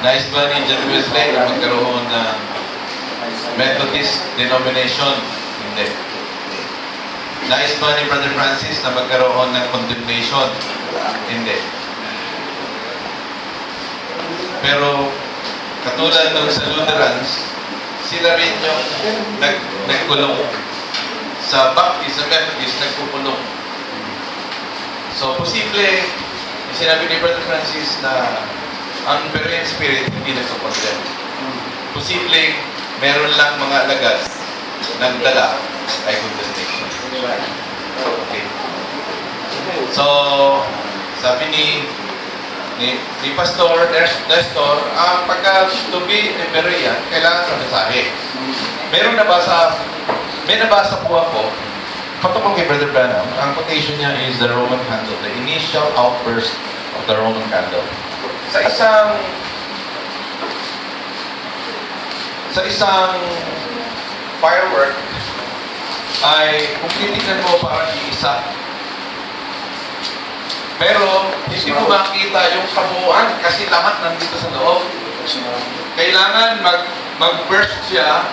Nais ba ni John Wesley na magkaroon ng Methodist denomination? Hindi. Nais ba ni Brother Francis na magkaroon ng condemnation? Hindi. Pero katulad ng sa Lutherans, sila rin yung nagkulong. Sa Baptist, sa Methodist, nagkukulong. So, posible, yung sinabi ni Brother Francis na ang Berean Spirit hindi nagkakondem. Posible, meron lang mga alagad ng dala ay condemnation. Okay. So, sabi ni Pastor Nestor, pagka to be a Berean, kailangan sa mensahe. May nabasa po ako, patungkol kay Brother Branham, ang quotation niya is the Roman candle, the initial outburst of the Roman candle. Sa isang firework ay kung titignan mo parang iisa. Pero hindi mo makita yung kabuuan kasi lahat nandito sa loob. Kailangan mag-burst siya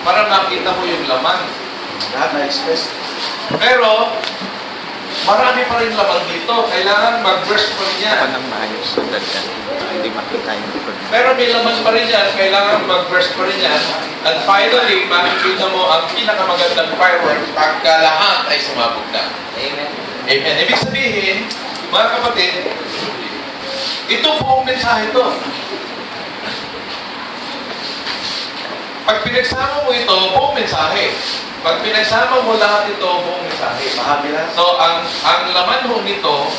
para makita mo yung laman. Lahat na-express. Pero marami pa rin laman dito. Kailangan mag-burst pa rin yan. Ng maayos ang dagdag. Hindi makita yung likod. Pero may laman pa rin yan. Kailangan mag-burst pa rin yan. And finally, makikita mo ang pinakamagandang fireworks pagka lahat ay sumabog na. Amen. Amen. Ibig sabihin, mga kapatid, ito buong mensahe ito. Pag pinagsama mo ito, buong mensahe. Pag pinagsama mo lahat ito, buong mensahe. Bahagi lang. So, ang laman ho nito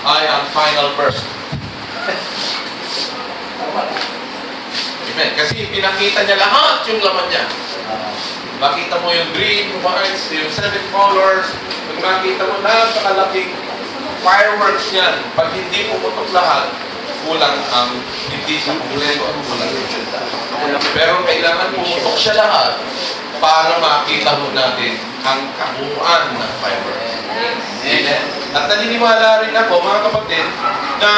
ay ang final verse. Amen. Kasi pinakita niya lahat yung laman niya. Makita mo yung green, whites, yung 7 colors. Pag makita mo napakalaking fireworks yan. Pag hindi pumutok lahat, kulang ang hindi sa kumpleto. Pero kailangan pumutok siya lahat para makita mo natin ang kabuuan ng fireworks. Amen. At naniniwala rin ako, mga kapatid, na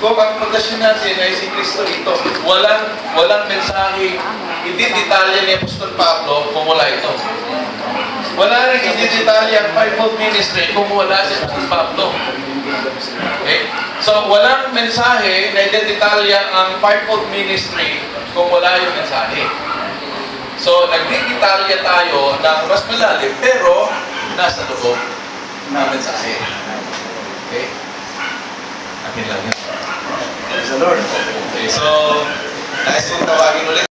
kung ang pagkasyon natin ay si Kristo ito, walang mensahe, hindi detalye ni Apostol Pablo kung wala ito. Wala rin hindi detalye ang fivefold ministry kung wala si Apostol Pablo. Okay? So, walang mensahe na detalye ang fivefold ministry kung wala yung mensahe. So, nagdidetalye tayo ng mas malalim, pero nasa loob ng mensahe. Okay? Akin lang yan. Praise the Lord. Okay, so, nais kong tawagin ulit.